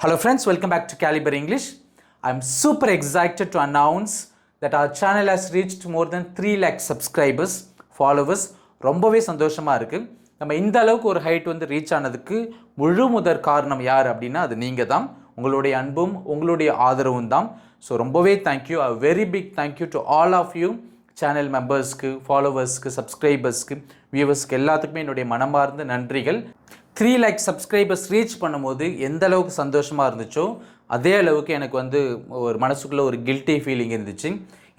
Hello friends, welcome back to Caliber English. I'm super excited to announce that our channel has reached more than 3 lakh subscribers, followers. ரொம்பவே சந்தோஷமா இருக்கு. நம்ம இந்த அளவுக்கு ஒரு height வந்து ரீச் ஆனதுக்கு முழு முதற் காரணம் யார் அப்படின்னா அது நீங்க தான். உங்களுடைய அன்பும் உங்களுடைய ஆதரவும் தான். ஸோ ரொம்பவே thank you. a very big thank you to all of you, channel மெம்பர்ஸ்க்கு, ஃபாலோவர்ஸ்க்கு, சப்ஸ்கிரைபர்ஸ்க்கு, வியூவர்ஸ்க்கு எல்லாத்துக்குமே என்னுடைய மனமார்ந்த நன்றிகள். 3 lakh சப்ஸ்கிரைபர்ஸ் ரீச் பண்ணும்போது எந்த அளவுக்கு சந்தோஷமாக இருந்துச்சோ அதே அளவுக்கு எனக்கு வந்து ஒரு மனசுக்குள்ளே ஒரு கில்ட்டி ஃபீலிங் இருந்துச்சு.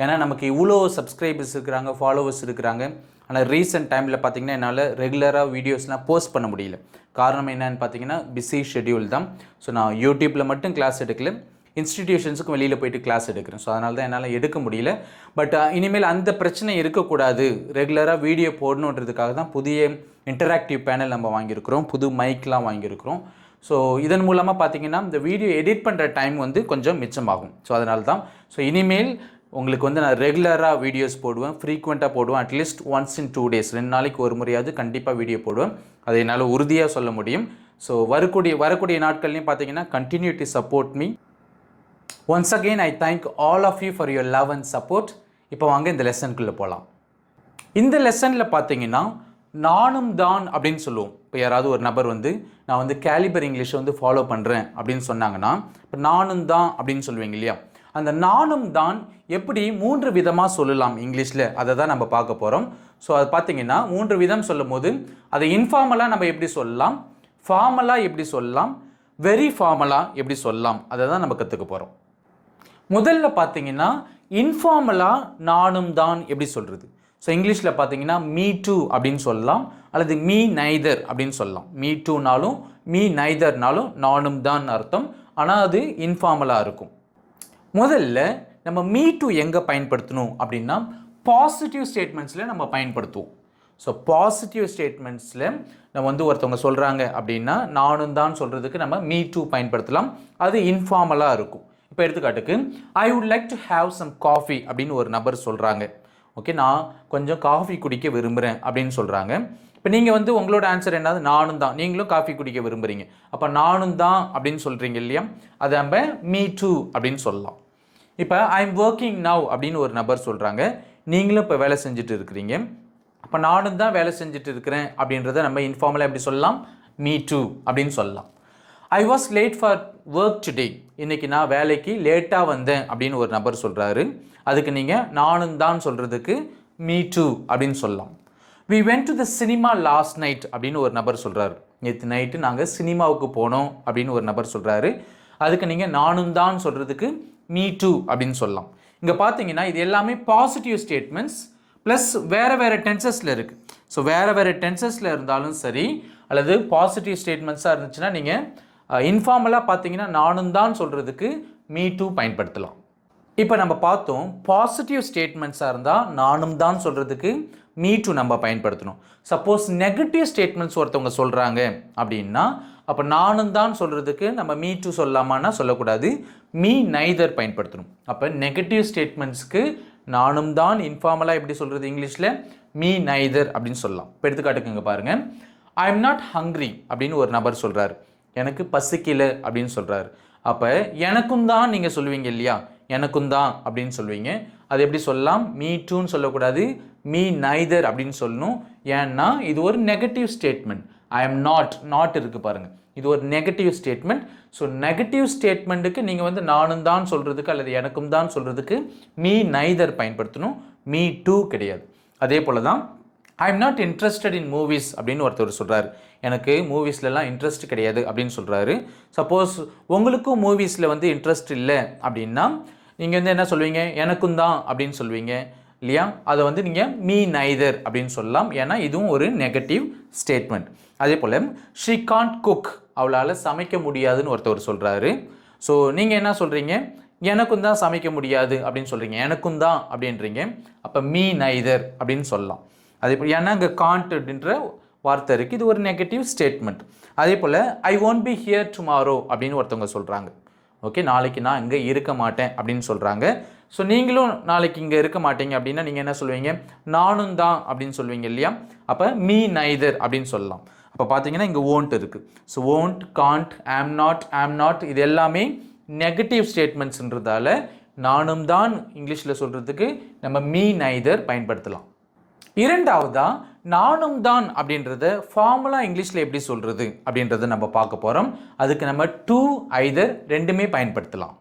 ஏன்னா நமக்கு இவ்வளோ சப்ஸ்கிரைபர்ஸ் இருக்கிறாங்க, ஃபாலோவர்ஸ் இருக்கிறாங்க. ஆனால் ரீசெண்ட் டைமில் பார்த்திங்கன்னா என்னால் ரெகுலராக வீடியோஸ்லாம் போஸ்ட் பண்ண முடியல. காரணம் என்னன்னு பார்த்தீங்கன்னா பிஸி ஷெட்யூல் தான். ஸோ நான் யூடியூப்பில் மட்டும் கிளாஸ் எடுக்கல, இன்ஸ்டிடியூஷன்ஸுக்கும் வெளியில் போயிட்டு கிளாஸ் எடுக்கிறேன். ஸோ அதனால தான் என்னால் எடுக்க முடியல. பட் இனிமேல் அந்த பிரச்சனை இருக்கக்கூடாது, ரெகுலராக வீடியோ போடணுன்றதுக்காக தான் புதிய இன்டராக்டிவ் பேனல் நம்ம வாங்கியிருக்கிறோம், புது மைக்லாம் வாங்கியிருக்கிறோம். ஸோ இதன் மூலமாக பார்த்திங்கன்னா இந்த வீடியோ எடிட் பண்ணுற டைம் வந்து கொஞ்சம் மிச்சமாகும். ஸோ அதனால தான். ஸோ இனிமேல் உங்களுக்கு வந்து நான் ரெகுலராக வீடியோஸ் போடுவேன், ஃப்ரீக்வெண்ட்டாக போடுவேன். அட்லீஸ்ட் ஒன்ஸ் இன் 2 days, 2 நாளைக்கு ஒரு முறையாவது கண்டிப்பாக வீடியோ போடுவேன். அதை என்னால் உறுதியாக சொல்ல முடியும். ஸோ வரக்கூடிய நாட்கள்லையும் பார்த்தீங்கன்னா continue to support me. Once again I thank all of you for your love and support. இப்போ வாங்க இந்த லெசனுக்குள்ளே போகலாம். இந்த லெசனில் பார்த்தீங்கன்னா நானும் தான் அப்படின்னு சொல்லுவோம். இப்போ யாராவது ஒரு நபர் வந்து நான் வந்து கேலிபர் இங்கிலீஷை வந்து ஃபாலோ பண்ணுறேன் அப்படின்னு சொன்னாங்கன்னா இப்போ நானும் தான் அப்படின்னு சொல்லுவீங்க இல்லையா? அந்த நானும் தான் எப்படி 3 விதமாக சொல்லலாம் இங்கிலீஷில், அதை தான் நம்ம பார்க்க போகிறோம். ஸோ அது பார்த்தீங்கன்னா 3 விதம் சொல்லும் போது அதை இன்ஃபார்மலாக நம்ம எப்படி சொல்லலாம், ஃபார்மலாக எப்படி சொல்லலாம், வெரி ஃபார்மலாக எப்படி சொல்லலாம், அதை தான் நம்ம கற்றுக்க போகிறோம். முதல்ல பார்த்தீங்கன்னா இன்ஃபார்மலாக நானும் தான் எப்படி சொல்கிறது. ஸோ இங்கிலீஷில் பார்த்தீங்கன்னா மீ டூ அப்படின்னு சொல்லலாம், அல்லது மீ நைதர் அப்படின்னு சொல்லலாம். மீ டூனாலும் மீ நைதர்னாலும் நானும் தான் அர்த்தம். ஆனால் அது இன்ஃபார்மலாக இருக்கும். முதல்ல நம்ம மீ டூ எங்கே பயன்படுத்தணும் அப்படின்னா பாசிட்டிவ் ஸ்டேட்மெண்ட்ஸில் நம்ம பயன்படுத்துவோம். ஸோ பாசிட்டிவ் ஸ்டேட்மெண்ட்ஸில் நம்ம வந்து ஒருத்தவங்க சொல்கிறாங்க அப்படின்னா நானும் தான் சொல்கிறதுக்கு நம்ம மீ டூ பயன்படுத்தலாம். அது இன்ஃபார்மலாக இருக்கும். இப்போ எடுத்துக்காட்டுக்கு I would like to have some coffee அப்படின்னு ஒரு நபர் சொல்கிறாங்க. ஓகே, நான் கொஞ்சம் காஃபி குடிக்க விரும்புகிறேன் அப்படின்னு சொல்கிறாங்க. இப்போ நீங்கள் வந்து உங்களோட ஆன்சர் என்னது, நானும் தான். நீங்களும் காஃபி குடிக்க விரும்புகிறீங்க, அப்போ நானும் தான் அப்படின்னு சொல்கிறீங்க இல்லையா? அதை நம்ம மீ டூ அப்படின்னு சொல்லலாம். இப்போ ஐ எம் ஒர்க்கிங் நவ் அப்படின்னு ஒரு நபர் சொல்கிறாங்க, நீங்களும் இப்போ வேலை செஞ்சுட்டு இருக்கிறீங்க. அப்போ நானும் தான் வேலை செஞ்சுட்டு இருக்கிறேன் அப்படின்றத நம்ம இன்ஃபார்மலாக எப்படி சொல்லலாம், மீ டூ அப்படின்னு சொல்லலாம். I was late for work today, இன்றைக்கி நான் வேலைக்கு லேட்டாக வந்தேன் அப்படின்னு ஒரு நபர் சொல்கிறாரு. அதுக்கு நீங்கள் நானும் தான் சொல்கிறதுக்கு மீ டூ அப்படின்னு சொல்லலாம். We went to the cinema last night அப்படின்னு ஒரு நபர் சொல்கிறாரு. நேற்று நைட்டு நாங்கள் சினிமாவுக்கு போனோம் அப்படின்னு ஒரு நபர் சொல்கிறாரு. அதுக்கு நீங்கள் நானும் தான் சொல்கிறதுக்கு மீ டூ அப்படின்னு சொல்லலாம். இங்கே பார்த்தீங்கன்னா இது எல்லாமே பாசிட்டிவ் ஸ்டேட்மெண்ட்ஸ் ப்ளஸ் வேறு டென்சஸில் இருக்குது. ஸோ வேறு டென்சஸில் இருந்தாலும் சரி, அல்லது பாசிட்டிவ் ஸ்டேட்மெண்ட்ஸாக இருந்துச்சுன்னா நீங்கள் இன்ஃபார்மலாக பார்த்தீங்கன்னா நானும் தான் சொல்கிறதுக்கு மீ டூ பயன்படுத்தலாம். இப்போ நம்ம பார்த்தோம், பாசிட்டிவ் ஸ்டேட்மெண்ட்ஸாக இருந்தால் நானும் தான் சொல்கிறதுக்கு மீ டூ நம்ம பயன்படுத்தணும். சப்போஸ் நெகட்டிவ் ஸ்டேட்மெண்ட்ஸ் ஒருத்தவங்க சொல்கிறாங்க அப்படின்னா அப்போ நானும் தான் சொல்கிறதுக்கு நம்ம மீ டூ சொல்லலாமான்னா சொல்லக்கூடாது, மீ நைதர் பயன்படுத்தணும். அப்போ நெகட்டிவ் ஸ்டேட்மெண்ட்ஸ்க்கு நானும் தான் இன்ஃபார்மலாக எப்படி சொல்கிறது இங்கிலீஷில், மீ நைதர் அப்படின்னு சொல்லலாம். இப்போ எடுத்துக்காட்டுக்குங்க பாருங்கள், ஐ எம் நாட் ஹங்க்ரி அப்படின்னு ஒரு நபர் சொல்கிறாரு, எனக்கு பசிக்கல அப்படின்னு சொல்கிறாரு. அப்போ எனக்கும் தான் நீங்கள் சொல்லுவீங்க இல்லையா, எனக்கும் தான் அப்படின்னு சொல்லுவீங்க. அது எப்படி சொல்லலாம், மீ டூன்னு சொல்லக்கூடாது, மீ நைதர் அப்படின்னு சொல்லணும். ஏன்னா இது ஒரு negative statement. I am not இருக்குது பாருங்கள், இது ஒரு நெகட்டிவ் ஸ்டேட்மெண்ட். ஸோ நெகட்டிவ் ஸ்டேட்மெண்ட்டுக்கு நீங்கள் வந்து நானும் தான் சொல்கிறதுக்கு அல்லது எனக்கும் தான் சொல்கிறதுக்கு மீ நைதர் பயன்படுத்தணும், மீ டூ கிடையாது. அதே போல் தான் ஐ am not interested in movies அப்படின்னு ஒருத்தர் சொல்கிறார், எனக்கு மூவிஸ்லலாம் இன்ட்ரெஸ்ட் கிடையாது அப்படின்னு சொல்கிறாரு. சப்போஸ் உங்களுக்கும் மூவிஸில் வந்து இன்ட்ரெஸ்ட் இல்லை அப்படின்னா நீங்கள் வந்து என்ன சொல்வீங்க, எனக்கும் தான் அப்படின்னு சொல்வீங்க இல்லையா? அதை வந்து நீங்கள் மீ நைதர் அப்படின்னு சொல்லலாம். ஏன்னா இதுவும் ஒரு நெகட்டிவ் ஸ்டேட்மெண்ட். அதே போல் ஷீ காண்ட் குக், அவளால் சமைக்க முடியாதுன்னு ஒருத்தவர் சொல்கிறாரு. ஸோ நீங்கள் என்ன சொல்கிறீங்க, எனக்கும் தான் சமைக்க முடியாது அப்படின்னு சொல்கிறீங்க, எனக்கும் தான் அப்படின்றீங்க. அப்போ மீ நைதர் அப்படின்னு சொல்லலாம். அதே போல் ஏன்னா இங்கே காண்ட் அப்படின்ற வார்த்தை இருக்குது, இது ஒரு நெகட்டிவ் ஸ்டேட்மெண்ட். அதே போல் I won't be here tomorrow அப்படின்னு ஒருத்தவங்க சொல்கிறாங்க. ஓகே, நாளைக்கு நான் இங்கே இருக்க மாட்டேன் அப்படின்னு சொல்கிறாங்க. ஸோ நீங்களும் நாளைக்கு இங்கே இருக்க மாட்டீங்க அப்படின்னா நீங்கள் என்ன சொல்லுவீங்க, நானும் தான் அப்படின்னு சொல்லுவீங்க இல்லையா? அப்போ மீ நைதர் அப்படின்னு சொல்லலாம். அப்போ பார்த்தீங்கன்னா இங்கே won't இருக்குது. So won't, can't, am not இது எல்லாமே நெகட்டிவ் ஸ்டேட்மெண்ட்ஸ்ன்றதால நானும் தான் இங்கிலீஷில் சொல்கிறதுக்கு நம்ம மீ நைதர் பயன்படுத்தலாம். இரண்டாவதா நானும் தான் அப்படின்றத ஃபார்முலா இங்கிலீஷில் எப்படி சொல்கிறது அப்படின்றத நம்ம பார்க்க போகிறோம். அதுக்கு நம்ம டு ஐதர் ரெண்டுமே பயன்படுத்தலாம்.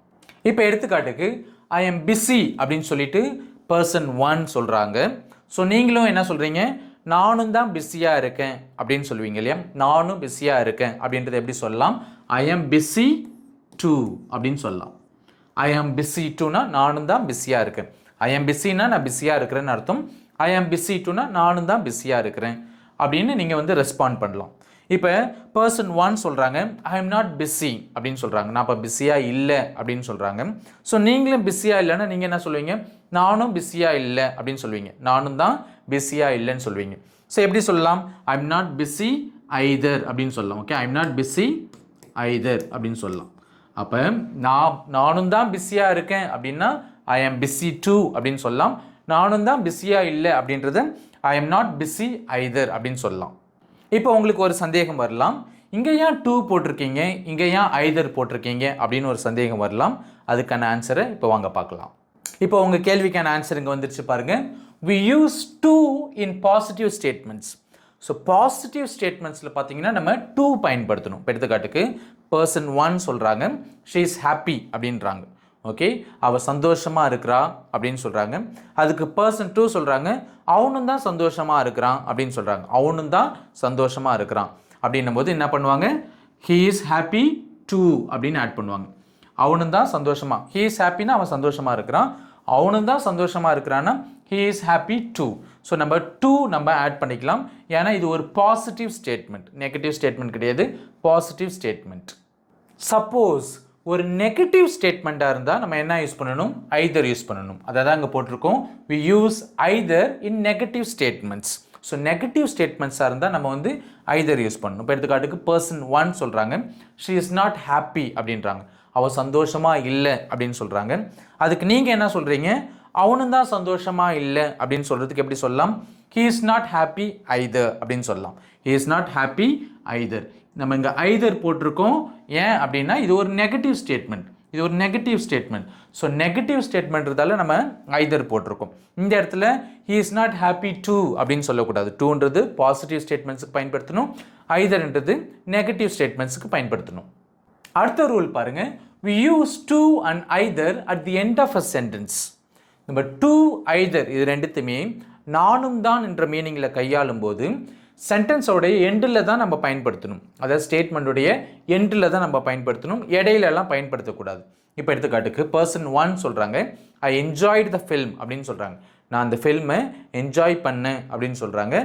இப்போ எடுத்துக்காட்டுக்கு ஐ எம் பிஸி அப்படின்னு சொல்லிட்டு பர்சன் 1 சொல்கிறாங்க. ஸோ நீங்களும் என்ன சொல்கிறீங்க, நானும் தான் பிஸியாக இருக்கேன் அப்படின்னு சொல்லுவீங்க இல்லையா. நானும் பிஸியாக இருக்கேன் அப்படின்றத எப்படி சொல்லலாம், ஐ எம் பிஸி டூ அப்படின்னு சொல்லலாம். ஐ எம் பிஸி டூனா நானும் தான் பிஸியாக இருக்கேன். ஐ எம் பிஸின்னா நான் பிஸியாக இருக்கிறேன்னு அர்த்தம். ஐ எம் பிஸி டூனா நானும் தான் பிஸியாக இருக்கிறேன் அப்படின்னு நீங்கள் வந்து ரெஸ்பாண்ட் பண்ணலாம். இப்போ பர்சன் 1 சொல்கிறாங்க ஐ எம் நாட் பிஸி அப்படின்னு சொல்கிறாங்க, நான் இப்போ பிஸியாக இல்லை அப்படின்னு சொல்கிறாங்க. ஸோ நீங்களும் பிஸியாக இல்லைன்னா நீங்கள் என்ன சொல்லுவீங்க, நானும் பிஸியாக இல்லை அப்படின்னு சொல்லுவீங்க. நானும் தான் பிஸியாக இல்லைன்னு சொல்லுவீங்க. ஸோ எப்படி சொல்லலாம், I am not busy either அப்படின்னு சொல்லலாம். Okay, I am not busy either அப்படின்னு சொல்லலாம். அப்போ நானும் தான் பிஸியாக இருக்கேன் அப்படின்னா ஐ எம் பிஸி டூ அப்படின்னு சொல்லலாம். நானும் தான் பிஸியாக இல்லை அப்படின்றது I am not busy either அப்படின்னு சொல்லலாம். இப்போ உங்களுக்கு ஒரு சந்தேகம் வரலாம், இங்கே ஏன் டூ போட்டிருக்கீங்க, இங்கே ஏன் ஐதர் போட்டிருக்கீங்க அப்படின்னு ஒரு சந்தேகம் வரலாம். அதுக்கான ஆன்சரை இப்போ வாங்க பார்க்கலாம். இப்போ உங்கள் கேள்விக்கான ஆன்சர் இங்கே வந்துருச்சு பாருங்கள். we use to in positive statements. So positive ஸ்டேட்மெண்ட்ஸில் பார்த்தீங்கன்னா நம்ம டூ பயன்படுத்தணும். இப்போ எடுத்துக்காட்டுக்கு பர்சன் 1 சொல்கிறாங்க ஷீ இஸ் ஹாப்பி அப்படின்றாங்க. ஓகே, அவள் சந்தோஷமாக இருக்கிறா அப்படின்னு சொல்கிறாங்க. அதுக்கு பர்சன் 2 சொல்கிறாங்க அவனும் தான் சந்தோஷமாக இருக்கிறான் அப்படின்னு சொல்கிறாங்க. அவனும் தான் சந்தோஷமாக இருக்கிறான் அப்படின்னும் போது என்ன பண்ணுவாங்க, ஹீ இஸ் ஹாப்பி டூ அப்படின்னு ஆட் பண்ணுவாங்க. அவனும் தான் சந்தோஷமாக, ஹீ இஸ் ஹாப்பின்னா அவன் சந்தோஷமாக இருக்கிறான், அவனும் தான் சந்தோஷமாக இருக்கிறான்னா he is happy too. So நம்ம டூ நம்ம ஆட் பண்ணிக்கலாம். ஏன்னா இது ஒரு பாசிட்டிவ் ஸ்டேட்மெண்ட், நெகட்டிவ் ஸ்டேட்மெண்ட் கிடையாது, பாசிட்டிவ் ஸ்டேட்மெண்ட். சப்போஸ் ஒரு நெகட்டிவ் ஸ்டேட்மெண்ட்டாக இருந்தால் நம்ம என்ன யூஸ் பண்ணணும், ஐதர் யூஸ் பண்ணணும். அதை தான் அங்கே போட்டிருக்கோம், we use either in negative statements. So negative ஸ்டேட்மெண்ட்ஸாக இருந்தால் நம்ம வந்து ஐதர் யூஸ் பண்ணணும். இப்போ எடுத்துக்காட்டுக்கு பர்சன் 1 சொல்கிறாங்க she is not happy அப்படின்றாங்க, அவள் சந்தோஷமாக இல்லை அப்படின்னு சொல்கிறாங்க. அதுக்கு நீங்கள் என்ன சொல்கிறீங்க, அவனும் தான் சந்தோஷமாக இல்லை அப்படின்னு சொல்கிறதுக்கு எப்படி சொல்லலாம், he is not happy either அப்படின்னு சொல்லலாம். he is not happy either. நம்ம இங்கே ஐதர் போட்டிருக்கோம், ஏன் அப்படின்னா இது ஒரு நெகட்டிவ் ஸ்டேட்மெண்ட், இது ஒரு நெகட்டிவ் ஸ்டேட்மெண்ட். ஸோ நெகட்டிவ் ஸ்டேட்மெண்ட்றதால நம்ம ஐதர் போட்டிருக்கோம். இந்த இடத்துல he is not happy too அப்படின்னு சொல்லக்கூடாது. டூன்றது பாசிட்டிவ் ஸ்டேட்மெண்ட்ஸுக்கு பயன்படுத்தணும், ஐதர்ன்றது நெகட்டிவ் ஸ்டேட்மெண்ட்ஸுக்கு பயன்படுத்தணும். அடுத்த ரூல் பாருங்கள், we use to and either at the end of a sentence. நம்ம டூ ஐதர் இது ரெண்டுத்துமே நானும் தான் என்ற மீனிங்கில் கையாளும் போது சென்டென்ஸோடைய எண்டில் தான் நம்ம பயன்படுத்தணும். அதாவது ஸ்டேட்மெண்ட்டுடைய எண்டில் தான் நம்ம பயன்படுத்தணும், இடையிலலாம் பயன்படுத்தக்கூடாது. இப்போ எடுத்துக்காட்டுக்கு பர்சன் 1 சொல்கிறாங்க ஐ என்ஜாய்டு த ஃபில்ம் அப்படின்னு சொல்கிறாங்க, நான் அந்த ஃபில்மை என்ஜாய் பண்ணேன் அப்படின்னு சொல்கிறாங்க.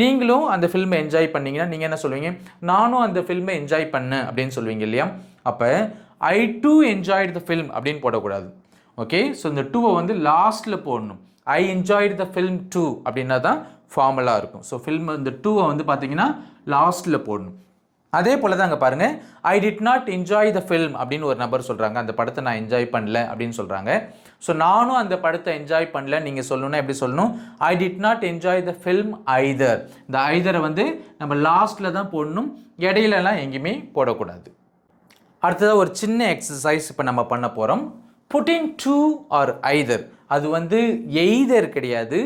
நீங்களும் அந்த ஃபில்மை என்ஜாய் பண்ணிங்கன்னா நீங்கள் என்ன சொல்லுவீங்க, நானும் அந்த ஃபில்மை என்ஜாய் பண்ணேன் அப்படின்னு சொல்லுவீங்க இல்லையா. அப்போ I too enjoyed the film அப்படின்னு போடக்கூடாது. ஓகே, ஸோ இந்த டூவை வந்து லாஸ்ட்டில் போடணும். I enjoyed the film too அப்படின்னா தான் ஃபார்மலாக இருக்கும். ஸோ ஃபில்ம் இந்த டூவை வந்து பார்த்தீங்கன்னா லாஸ்ட்டில் போடணும். அதே போல் தான் அங்கே பாருங்கள், ஐ did not enjoy the film அப்படின்னு ஒரு நபர் சொல்கிறாங்க, அந்த படத்தை நான் என்ஜாய் பண்ணல அப்படின்னு சொல்கிறாங்க. ஸோ நானும் அந்த படத்தை என்ஜாய் பண்ணல நீங்கள் சொல்லணும்னா எப்படி சொல்லணும், I did not enjoy the film either. இந்த ஐதரை வந்து நம்ம லாஸ்ட்டில் தான் போடணும், இடையிலலாம் எங்கேயுமே போடக்கூடாது. அடுத்ததாக ஒரு சின்ன எக்ஸசைஸ் இப்போ நம்ம பண்ண போகிறோம். புட்டிங் டூ ஆர் ஐதர், அது வந்து எய்தர் கிடையாது,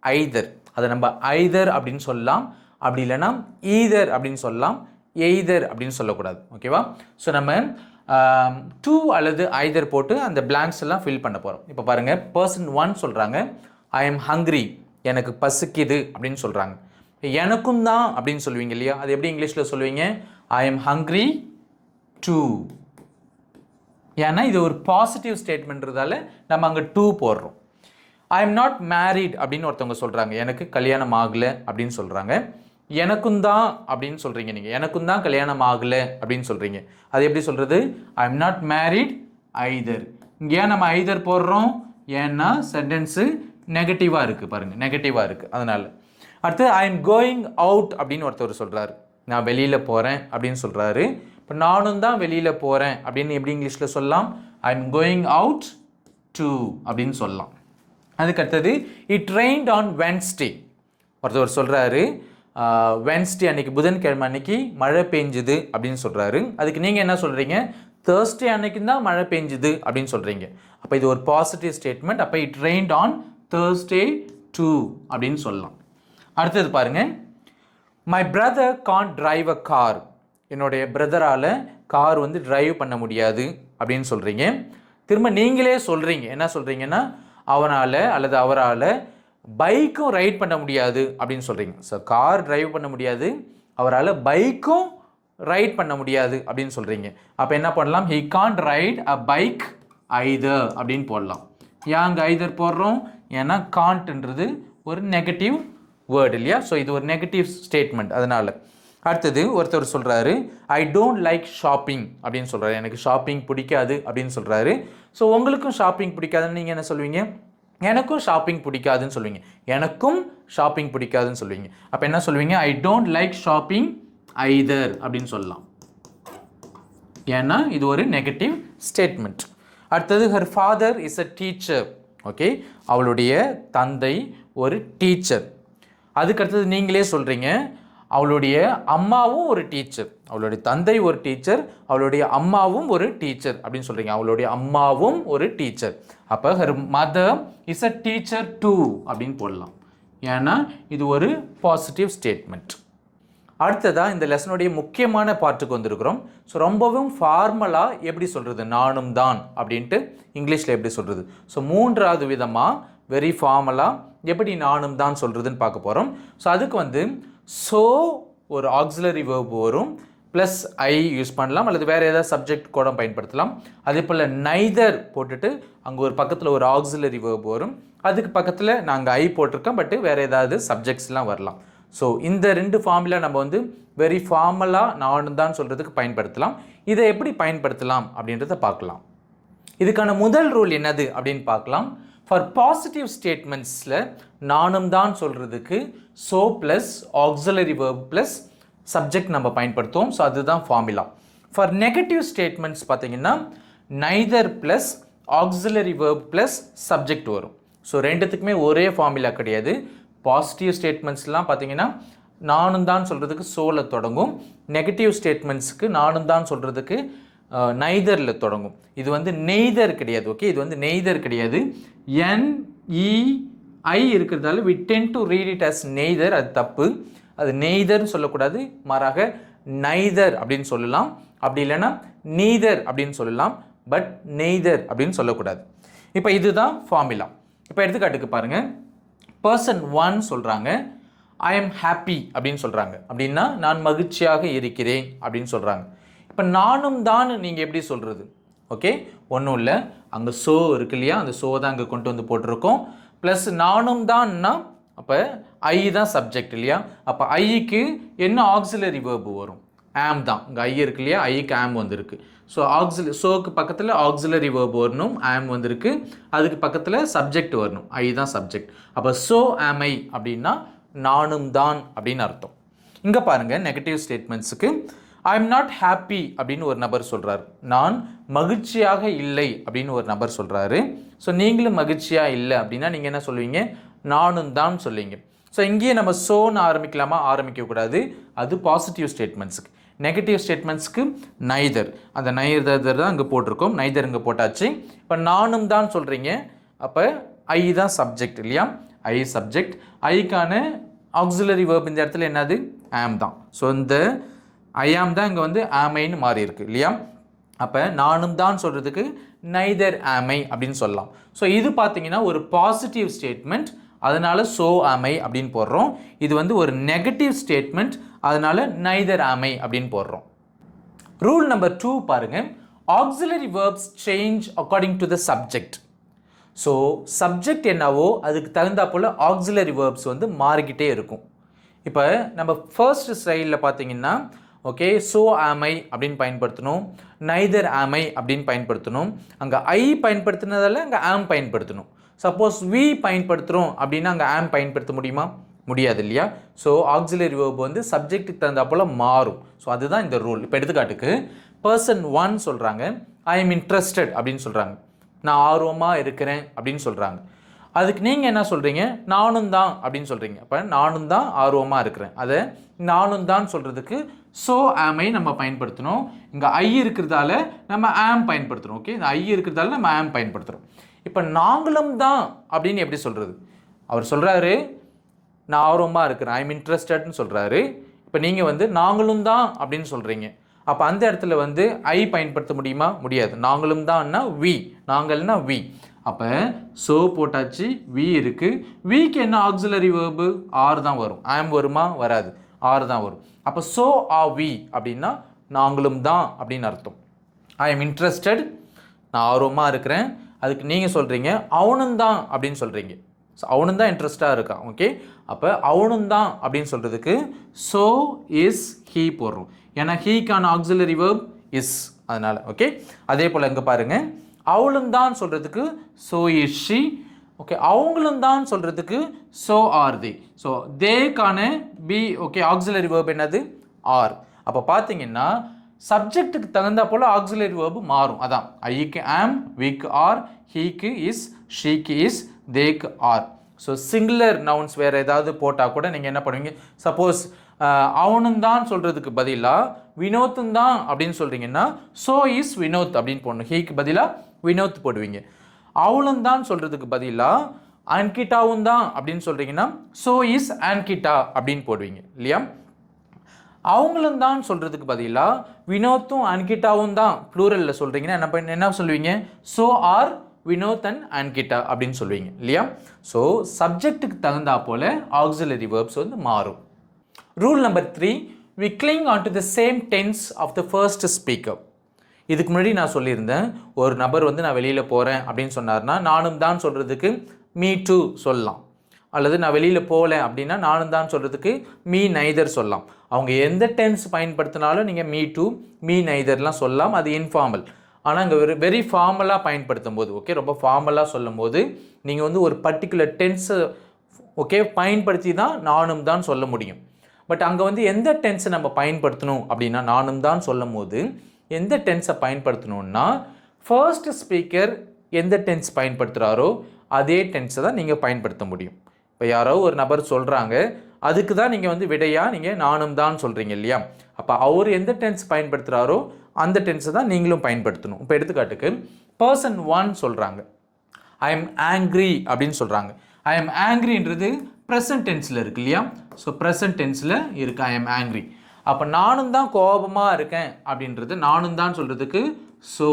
ஐதர். அதை நம்ம ஐதர் அப்படின்னு சொல்லலாம், அப்படி இல்லைன்னா ஈதர் அப்படின்னு சொல்லலாம், எய்தர் அப்படின்னு சொல்லக்கூடாது. ஓகேவா. ஸோ நம்ம டூ அல்லது ஐதர் போட்டு அந்த பிளாங்க்ஸ் எல்லாம் ஃபில் பண்ண போகிறோம். இப்போ பாருங்கள், பர்சன் 1 சொல்கிறாங்க ஐ எம் ஹங்க்ரி, எனக்கு பசிக்குது அப்படின்னு சொல்கிறாங்க. எனக்கும் தான் அப்படின்னு சொல்லுவீங்க இல்லையா, அது எப்படி இங்கிலீஷில் சொல்லுவீங்க, ஐ எம் ஹங்க்ரி டூ. ஏன்னா இது ஒரு பாசிட்டிவ் ஸ்டேட்மெண்ட்றதால நம்ம அங்கே டூ போடுறோம். ஐ எம் நாட் மேரிட் அப்படின்னு ஒருத்தவங்க சொல்கிறாங்க, எனக்கு கல்யாணம் ஆகலை அப்படின்னு சொல்கிறாங்க. எனக்கும் தான் அப்படின்னு சொல்கிறீங்க, நீங்கள் எனக்கும் தான் கல்யாணம் ஆகலை அப்படின்னு சொல்கிறீங்க. அது எப்படி சொல்கிறது, I am not married either. இங்கே ஏன் நம்ம ஐதர் போடுறோம், ஏன்னா சென்டென்ஸு நெகட்டிவாக இருக்குது பாருங்கள், நெகட்டிவாக இருக்குது அதனால். அடுத்து ஐ எம் கோயிங் அவுட் அப்படின்னு ஒருத்தர் சொல்கிறாரு, நான் வெளியில் போகிறேன் அப்படின்னு சொல்கிறாரு. இப்போ நானும் தான் வெளியில் போகிறேன் அப்படின்னு எப்படி இங்கிலீஷில் சொல்லலாம், I am going out too அப்படின்னு சொல்லலாம். அதுக்கு அடுத்தது இட் ரெயின்ட் ஆன் வென்ஸ்டே. ஒருத்தவர் சொல்கிறாரு வென்ஸ்டே அன்னைக்கு புதன்கிழமை அன்னைக்கு மழை பெஞ்சுது அப்படின்னு சொல்கிறாரு. அதுக்கு நீங்கள் என்ன சொல்கிறீங்க? தேர்ஸ்டே அன்னைக்கு தான் மழை பெஞ்சுது அப்படின்னு சொல்கிறீங்க. அப்போ இது ஒரு பாசிட்டிவ் ஸ்டேட்மெண்ட். அப்போ it rained on Thursday too அப்படின்னு சொல்லலாம். அடுத்தது பாருங்கள், my brother can't drive a car. என்னுடைய பிரதரால் கார் வந்து டிரைவ் பண்ண முடியாது அப்படின்னு சொல்கிறீங்க. திரும்ப நீங்களே சொல்கிறீங்க, என்ன சொல்கிறீங்கன்னா அவனால் அல்லது அவரால் பைக்கும் ரைட் பண்ண முடியாது அப்படின்னு சொல்கிறீங்க. ஸோ கார் டிரைவ் பண்ண முடியாது, அவரால் பைக்கும் ரைட் பண்ண முடியாது அப்படின்னு சொல்கிறீங்க. அப்போ என்ன பண்ணலாம்? He can't ride a bike either அப்படின்னு போடலாம். ஏன் அங்கே ஐதர் போடுறோம்? ஏன்னா கான்ட்ன்றது ஒரு நெகட்டிவ் வேர்டு இல்லையா? ஸோ இது ஒரு நெகட்டிவ் ஸ்டேட்மெண்ட். அதனால் அடுத்தது ஒருத்தர் சொல்கிறாரு, ஐ டோன்ட் லைக் ஷாப்பிங் அப்படின்னு சொல்கிறாரு. எனக்கு ஷாப்பிங் பிடிக்காது அப்படின்னு சொல்கிறாரு. ஸோ உங்களுக்கும் ஷாப்பிங் பிடிக்காதுன்னு நீங்கள் என்ன சொல்வீங்க? எனக்கும் ஷாப்பிங் பிடிக்காதுன்னு சொல்லுவீங்க. எனக்கும் ஷாப்பிங் பிடிக்காதுன்னு சொல்லுவீங்க. அப்போ என்ன சொல்லுவீங்க? I don't like shopping either அப்படின்னு சொல்லலாம். ஏன்னா இது ஒரு நெகட்டிவ் ஸ்டேட்மெண்ட். அடுத்தது her father is a teacher. Okay, அவளுடைய தந்தை ஒரு டீச்சர். அதுக்கடுத்தது நீங்களே சொல்கிறீங்க, அவளுடைய அம்மாவும் ஒரு டீச்சர். அவளுடைய தந்தை ஒரு டீச்சர், அவளுடைய அம்மாவும் ஒரு டீச்சர் அப்படின்னு சொல்கிறீங்க. அவளுடைய அம்மாவும் ஒரு டீச்சர். அப்போ her mother is a teacher too அப்படின்னு போடலாம். ஏன்னா இது ஒரு பாசிட்டிவ் ஸ்டேட்மெண்ட். அடுத்ததாக இந்த லெசனுடைய முக்கியமான பார்ட்டுக்கு வந்திருக்கிறோம். ஸோ ரொம்பவும் ஃபார்மலாக எப்படி சொல்கிறது நானும் தான் அப்படின்ட்டு இங்கிலீஷில் எப்படி சொல்கிறது. ஸோ மூன்றாவது விதமாக வெரி ஃபார்மலாக எப்படி நானும் தான் சொல்கிறதுன்னு பார்க்க போகிறோம். ஸோ அதுக்கு வந்து ஸோ ஒரு ஆக்சிலரி வேர்ப் வரும், ப்ளஸ் ஐ யூஸ் பண்ணலாம், அல்லது வேறு ஏதாவது சப்ஜெக்ட் கூட பயன்படுத்தலாம். அதே போல் நைதர் போட்டுட்டு அங்கே ஒரு பக்கத்தில் ஒரு ஆக்சிலரி வேர்ப் வரும், அதுக்கு பக்கத்தில் நாங்கள் ஐ போட்டிருக்கோம், பட்டு வேறு ஏதாவது சப்ஜெக்ட்ஸ்லாம் வரலாம். ஸோ இந்த ரெண்டு ஃபார்முலா நம்ம வந்து வெரி ஃபார்மலாக நானும் தான் சொல்கிறதுக்கு பயன்படுத்தலாம். இதை எப்படி பயன்படுத்தலாம் அப்படின்றத பார்க்கலாம். இதுக்கான முதல் ரூல் என்னது அப்படின்னு பார்க்கலாம். ஃபார் பாசிட்டிவ் ஸ்டேட்மெண்ட்ஸில் நானும் தான் சொல்கிறதுக்கு so plus auxiliary verb plus subject நம்ம பயன்படுத்துவோம். ஸோ அதுதான் ஃபார்முலா. ஃபார் நெகட்டிவ் ஸ்டேட்மெண்ட்ஸ் பார்த்தீங்கன்னா neither plus auxiliary verb plus subject வரும். ஸோ ரெண்டுத்துக்குமே ஒரே ஃபார்முலா கிடையாது. பாசிட்டிவ் ஸ்டேட்மெண்ட்ஸ்லாம் பார்த்தீங்கன்னா நானும் தான் சொல்கிறதுக்கு சோவில் தொடங்கும். நெகட்டிவ் ஸ்டேட்மெண்ட்ஸுக்கு நானும் தான் சொல்கிறதுக்கு நைதரில் தொடங்கும். இது வந்து நெய்தர் கிடையாது. ஓகே, இது வந்து நெய்தர் கிடையாது. NEI இருக்கிறதால we tend to read it as neither. அது தப்பு. அது நெய்தர்னு சொல்லக்கூடாது, மாறாக நைதர் அப்படின்னு சொல்லலாம். அப்படி இல்லைன்னா நீதர் அப்படின்னு சொல்லலாம், பட் நெய்தர் அப்படின்னு சொல்லக்கூடாது. இப்போ இதுதான் ஃபார்முலா. இப்போ எடுத்துக்காட்டுக்கு பாருங்கள், பர்சன் 1 சொல்கிறாங்க ஐ எம் ஹாப்பி அப்படின்னு சொல்கிறாங்க. அப்படின்னா நான் மகிழ்ச்சியாக இருக்கிறேன் அப்படின்னு சொல்கிறாங்க. இப்போ நானும் தான் நீங்கள் எப்படி சொல்கிறது? ஓகே, ஒன்றும் இல்லை, அங்கே ஸோ இருக்கு இல்லையா, அந்த ஸோ தான் அங்கே கொண்டு வந்து போட்டிருக்கோம். ப்ளஸ் நானும் தான்னா அப்போ ஐ தான் சப்ஜெக்ட் இல்லையா, அப்போ ஐக்கு என்ன ஆக்சிலரி வேர்பு வரும்? ஆம் தான். இங்கே ஐ இருக்கு இல்லையா, ஐக்கு ஆம் வந்திருக்கு. ஸோ ஸோக்கு பக்கத்தில் ஆக்சிலரி வேர்பு வரணும், ஆம் வந்திருக்கு. அதுக்கு பக்கத்தில் சப்ஜெக்ட் வரணும், ஐ தான் சப்ஜெக்ட். அப்போ ஸோ ஆம் ஐ அப்படின்னா நானும் தான் அப்படின்னு அர்த்தம். இங்கே பாருங்கள், நெகட்டிவ் ஸ்டேட்மெண்ட்ஸுக்கு ஐ எம் நாட் ஹாப்பி அப்படின்னு ஒரு நபர் சொல்கிறார். நான் மகிழ்ச்சியாக இல்லை அப்படின்னு ஒரு நபர் சொல்கிறாரு. ஸோ நீங்களும் மகிழ்ச்சியாக இல்லை அப்படின்னா நீங்கள் என்ன சொல்லுவீங்க? நானும் தான் சொல்லுவீங்க. ஸோ இங்கேயே நம்ம சோன்னு ஆரம்பிக்கலாமா? ஆரம்பிக்கக்கூடாது. அது பாசிட்டிவ் ஸ்டேட்மெண்ட்ஸுக்கு. நெகட்டிவ் ஸ்டேட்மெண்ட்ஸ்க்கு நைதர், அந்த நைதர் தான் இங்கே போட்டிருக்கோம், நைதர் இங்கே போட்டாச்சு. இப்போ நானும் தான் சொல்கிறீங்க, அப்போ ஐ தான் சப்ஜெக்ட் இல்லையா, ஐ சப்ஜெக்ட். ஐக்கான ஆக்சிலரி வேர்ப் இந்த இடத்துல என்னது? ஆம் தான். ஸோ இந்த ஐஆம் தான் இங்கே வந்து ஆமைன்னு மாறி இருக்கு இல்லையா. அப்போ நானும் தான் சொல்கிறதுக்கு நைதர் ஆமை அப்படின்னு சொல்லலாம். ஸோ இது பார்த்தீங்கன்னா ஒரு பாசிட்டிவ் ஸ்டேட்மெண்ட், அதனால ஸோ ஆமை அப்படின்னு போடுறோம். இது வந்து ஒரு நெகட்டிவ் ஸ்டேட்மெண்ட், அதனால நைதர் ஆமை அப்படின்னு போடுறோம். ரூல் நம்பர் 2 பாருங்கள், auxiliary verbs change according to the subject. So subject என்னவோ அதுக்கு தகுந்தா போல் ஆக்சிலரி வேர்ப்ஸ் வந்து மாறிக்கிட்டே இருக்கும். இப்போ நம்ம ஃபர்ஸ்ட் ஸ்டைலில் பார்த்தீங்கன்னா ஓகே, ஸோ ஆமை அப்படின்னு பயன்படுத்தணும், நைதர் ஆமை அப்படின்னு பயன்படுத்தணும். அங்கே ஐ பயன்படுத்தினதால் அங்கே ஆம் பயன்படுத்தணும். சப்போஸ் வி பயன்படுத்துகிறோம் அப்படின்னா அங்கே ஆம் பயன்படுத்த முடியுமா? முடியாது இல்லையா. ஸோ ஆக்சிலரி வேர்ப் வந்து சப்ஜெக்ட்டுக்கு தகுந்தா போல் மாறும். ஸோ அதுதான் இந்த ரூல். இப்போ எடுத்துக்காட்டுக்கு பர்சன் 1 சொல்கிறாங்க ஐ எம் இன்ட்ரெஸ்டட் அப்படின்னு சொல்கிறாங்க, நான் ஆர்வமாக இருக்கிறேன் அப்படின்னு சொல்கிறாங்க. அதுக்கு நீங்கள் என்ன சொல்கிறீங்க, நானும் தான் அப்படின்னு சொல்கிறீங்க. அப்போ நானும் தான் ஆர்வமாக இருக்கிறேன். அதை நானும் தான் சொல்கிறதுக்கு ஸோ ஆமை நம்ம பயன்படுத்தணும். இங்கே ஐ இருக்கிறதால நம்ம ஆம் பயன்படுத்துகிறோம். ஓகே, இந்த ஐ இருக்கிறதால நம்ம ஆம் பயன்படுத்துகிறோம். இப்போ நாங்களும் தான் அப்படின்னு எப்படி சொல்கிறது? அவர் சொல்கிறாரு நான் ஆர்வமாக இருக்கிறேன், ஐ எம் இன்ட்ரெஸ்டட்னு சொல்கிறாரு. இப்போ நீங்கள் வந்து நாங்களும் தான் அப்படின்னு சொல்கிறீங்க. அப்போ அந்த இடத்துல வந்து ஐ பயன்படுத்த முடியுமா? முடியாது. நாங்களும் தான்னா வி, நாங்கள்னா வி. அப்போ ஸோ போட்டாச்சு, வி இருக்குது. விக்கு என்ன ஆக்சிலரி வேர்பு? ஆர் தான் வரும். ஆம் வருமா? வராது, ஆர் தான் வரும். அப்போ ஸோ ஆர் வி அப்படின்னா நாங்களும் தான் அப்படின்னு அர்த்தம். ஐ எம் இன்ட்ரெஸ்டட், நான் ஆர்வமாக இருக்கிறேன். அதுக்கு நீங்கள் சொல்கிறீங்க அவனும் தான் அப்படின்னு சொல்கிறீங்க. ஸோ அவனும் தான் இன்ட்ரெஸ்டாக இருக்கான். ஓகே, அப்போ அவனும் தான் அப்படின்னு சொல்கிறதுக்கு ஸோ இஸ் ஹீ போடுறோம். ஏன்னா ஹீக்கான ஆக்சிலரி வேர்ப் இஸ், அதனால். ஓகே, அதே போல் இங்கே பாருங்கள், அவளும் தான் சொல்கிறதுக்கு ஸோ இஸ் ஷி. ஓகே, அவங்களும் தான் சொல்கிறதுக்கு ஸோ ஆர் தே. ஸோ தேக்கான பி, ஓகே, ஆக்சிலரி வேர்ப் என்னது? ஆர். அப்போ பார்த்தீங்கன்னா சப்ஜெக்ட்டுக்கு தகுந்தா போல் ஆக்சிலரி வேர்பு மாறும். அதான் ஐக்கு ஆம், விக்கு ஆர், ஹீக்கு இஸ், ஷீக்கு இஸ், தேக்கு ஆர். ஸோ சிங்குலர் நவுன்ஸ் வேறு ஏதாவது போட்டால் கூட நீங்கள் என்ன பண்ணுவீங்க? சப்போஸ் அவனும் தான் சொல்கிறதுக்கு பதிலாக வினோத்தும் தான் அப்படின்னு சொல்கிறீங்கன்னா ஸோ இஸ் வினோத் அப்படின்னு போடணும். ஹீக்கு பதிலாக வினோத் போடுவீங்க. அவளும் தான் சொல்கிறதுக்கு பதிலாக அன்கிட்டாவும் தான் அப்படின்னு சொல்கிறீங்கன்னா ஸோ இஸ் ஆன்கிட்டா அப்படின்னு போடுவீங்க இல்லையா? அவங்களும் தான் சொல்கிறதுக்கு பதிலாக வினோத்தும் அன்கிட்டாவும் தான் ப்ளூரலில் சொல்கிறீங்கன்னா என்ன சொல்லுவீங்க? ஸோ ஆர் வினோத் அண்ட் அன்கிட்டா அப்படின்னு சொல்லுவீங்க இல்லையா? ஸோ சப்ஜெக்ட்டுக்கு தகுந்தா போல் ஆக்சிலரி வேர்ப்ஸ் வந்து மாறும். Rule number 3, we cling on to the same tense of the first speaker. இதுக்கு முன்னாடி நான் சொல்லியிருந்தேன், ஒரு நபர் வந்து நான் வெளியில் போகிறேன் அப்படின்னு சொன்னார்னா நானும் தான் சொல்கிறதுக்கு மீ டூ சொல்லலாம். அல்லது நான் வெளியில் போகல அப்படின்னா நானும் தான் சொல்கிறதுக்கு மீ நைதர் சொல்லலாம். அவங்க எந்த டென்ஸ் பயன்படுத்தினாலும் நீங்கள் மீ டூ, மீ நைதர்லாம் சொல்லலாம். அது இன்ஃபார்மல். ஆனால் இங்கே வெரி ஃபார்மலாக பயன்படுத்தும் போது, ஓகே, ரொம்ப ஃபார்மலாக சொல்லும் போது நீங்கள் வந்து ஒரு பர்டிகுலர் டென்ஸை ஓகே பயன்படுத்தி தான் நானும் தான் சொல்ல முடியும். பட் அங்கே வந்து எந்த டென்ஸை நம்ம பயன்படுத்தணும் அப்படின்னா நானும் தான் சொல்லும் போது எந்த டென்ஸை பயன்படுத்தணுன்னா ஃபர்ஸ்ட் ஸ்பீக்கர் எந்த டென்ஸ் பயன்படுத்துகிறாரோ அதே டென்ஸை தான் நீங்கள் பயன்படுத்த முடியும். இப்போ யாரோ ஒரு நபர் சொல்கிறாங்க, அதுக்கு தான் நீங்கள் வந்து விடையாக நீங்கள் நானும் தான் சொல்கிறீங்க இல்லையா? அப்போ அவர் எந்த டென்ஸ் பயன்படுத்துகிறாரோ அந்த டென்ஸை தான் நீங்களும் பயன்படுத்தணும். இப்போ எடுத்துக்காட்டுக்கு பர்சன் 1 சொல்கிறாங்க, ஐ எம் ஆங்க்ரி அப்படின்னு சொல்கிறாங்க. ஐ எம் ஆங்க்ரின்றது ப்ரெசன்ட் டென்ஸில் இருக்கு இல்லையா? ஸோ ப்ரெசன்ட் டென்ஸில் இருக்குது ஐ எம் ஆங்க்ரி. அப்போ நானும் தான் கோபமாக இருக்கேன் அப்படின்றது நானும் தான் சொல்கிறதுக்கு so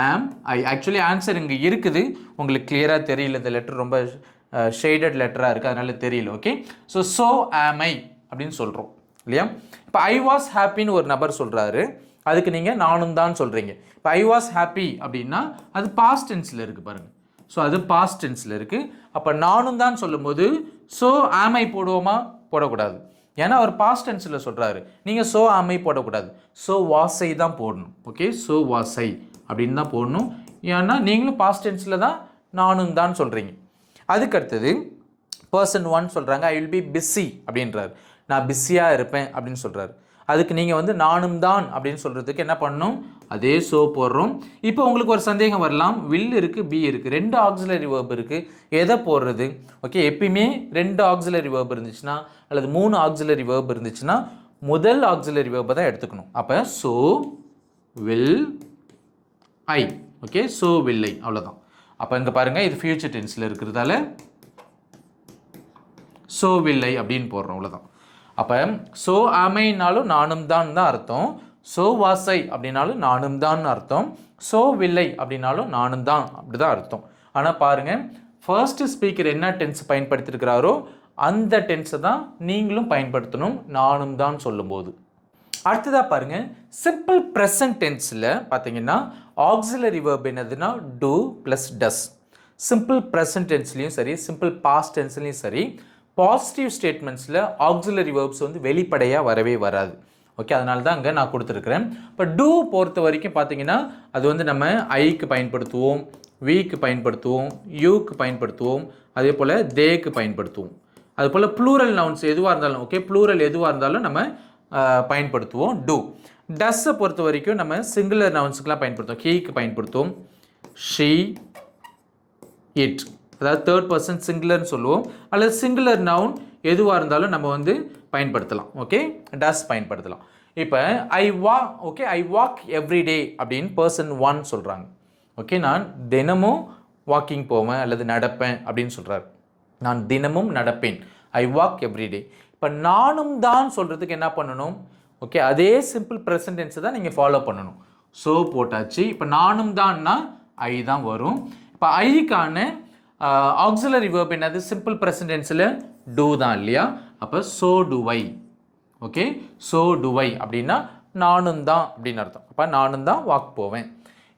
am I. Actually answer இங்கே இருக்குது, உங்களுக்கு கிளியராக தெரியல, இந்த லெட்டர் ரொம்ப ஷேடட் லெட்டராக இருக்குது அதனால தெரியல. ஓகே, ஸோ ஆம் ஐ அப்படின்னு சொல்கிறோம் இல்லையா? இப்போ ஐ வாஸ் ஹாப்பின்னு ஒரு நபர் சொல்கிறாரு, அதுக்கு நீங்கள் நானும் தான் சொல்கிறீங்க. இப்போ ஐ வாஸ் ஹாப்பி அப்படின்னா அது பாஸ்ட் டென்ஸில் இருக்குது பாருங்கள். ஸோ அது பாஸ்ட் டென்ஸில் இருக்குது. அப்போ நானும் தான் சொல்லும்போது ஸோ ஆம் ஐ போடுவோமா? போடக்கூடாது. ஏன்னா அவர் பாஸ்ட் டென்ஸில் சொல்கிறாரு, நீங்கள் ஸோ ஆம் ஐ போடக்கூடாது, ஸோ வாஸை தான் போடணும். ஓகே, ஸோ வாஸை அப்படின்னு தான் போடணும். ஏன்னா நீங்களும் பாஸ்ட் டென்ஸில் தான் நானும் தான் சொல்கிறீங்க. அதுக்கடுத்தது பர்சன் 1 சொல்கிறாங்க, ஐ வில் பி பிஸி அப்படின்றாரு, நான் பிஸியாக இருப்பேன் அப்படின்னு சொல்கிறாரு. அதுக்கு நீங்கள் வந்து நானும் தான் அப்படின்னு சொல்கிறதுக்கு என்ன பண்ணணும்? அதே ஸோ போடுறோம். இப்போ உங்களுக்கு ஒரு சந்தேகம் வரலாம், வில் இருக்குது, பி இருக்குது, 2 ஆக்சிலரி வேர்ப் இருக்குது, எதை போடுறது? ஓகே, எப்பயுமே 2 ஆக்சிலரி வேர்ப் இருந்துச்சுன்னா அல்லது 3 ஆக்சிலரி வேர்ப் இருந்துச்சுன்னா முதல் ஆக்சிலரி வேர்பை தான் எடுத்துக்கணும். அப்போ so will I. Okay, so will ஐ, அவ்வளோதான். அப்போ இங்கே பாருங்கள், இது ஃபியூச்சர் டென்ஸில் இருக்கிறதால ஸோ வில் ஐ அப்படின்னு போடுறோம், அவ்வளோதான். அப்போ ஸோ ஆமைனாலும் நானும் தான் அர்த்தம், ஸோ வாசை அப்படின்னாலும் நானும் தான் அர்த்தம், ஸோ வில்லை அப்படின்னாலும் நானும் தான் அப்படி தான் அர்த்தம். ஆனால் பாருங்கள், ஃபர்ஸ்ட் ஸ்பீக்கர் என்ன டென்ஸ் பயன்படுத்தியிருக்கிறாரோ அந்த டென்ஸை தான் நீங்களும் பயன்படுத்தணும் நானும் தான் சொல்லும்போது. அடுத்ததாக பாருங்கள், சிம்பிள் ப்ரெசன்ட் டென்ஸில் பார்த்தீங்கன்னா ஆக்சிலரி வேர்ப் என்னதுன்னா டூ ப்ளஸ் டஸ். சிம்பிள் ப்ரெசன்ட் டென்ஸ்லையும் சரி, சிம்பிள் பாஸ்ட் டென்ஸ்லையும் சரி, பாசிட்டிவ் ஸ்டேட்மெண்ட்ஸில் ஆக்சிலரி வேர்ப்ஸ் வந்து வெளிப்படையாக வரவே வராது. ஓகே, அதனால தான் அங்கே நான் கொடுத்துருக்குறேன். இப்போ டூ பொறுத்த வரைக்கும் பார்த்தீங்கன்னா அது வந்து நம்ம ஐக்கு பயன்படுத்துவோம், விக்கு பயன்படுத்துவோம், யூக்கு பயன்படுத்துவோம், அதே போல் தேக்கு பயன்படுத்துவோம். அதுபோல் ப்ளூரல் நவுன்ஸ் எதுவாக இருந்தாலும், ஓகே, ப்ளூரல் எதுவாக இருந்தாலும் நம்ம பயன்படுத்துவோம் டூ. டஸ்ஸை பொறுத்த வரைக்கும் நம்ம சிங்குலர் நவுன்ஸுக்கெலாம் பயன்படுத்துவோம், ஹீக்கு பயன்படுத்துவோம், ஷீ, இட். அதாவது தேர்ட் பர்சன் சிங்குலர்னு சொல்லுவோம், அல்லது சிங்குலர் நவுன் எதுவாக இருந்தாலும் நம்ம வந்து பயன்படுத்தலாம். ஓகே, டஸ் பயன்படுத்தலாம். இப்போ I walk, okay, I walk everyday அப்படின்னு பர்சன் 1 சொல்கிறாங்க. ஓகே, நான் தினமும் வாக்கிங் போவேன் அல்லது நடப்பேன் அப்படின்னு சொல்கிறார். நான் தினமும் நடப்பேன், ஐ வாக் எவ்ரிடே. இப்போ நானும் தான் சொல்கிறதுக்கு என்ன பண்ணணும்? ஓகே, அதே சிம்பிள் ப்ரெசன்ட் டென்ஸை தான் நீங்கள் ஃபாலோ பண்ணணும். ஸோ போட்டாச்சு. இப்போ நானும் தான்னா ஐ தான் வரும். இப்போ ஐக்கான ஆக்சிலரி வேர்ப் என்னது? சிம்பிள் ப்ரெசன்ட் டென்ஸில் டூ தான் இல்லையா? அப்போ so do I. Okay, so do I அப்படின்னா நானும் தான் அப்படின்னு அர்த்தம். அப்போ நானும் தான் வாக் போவேன்.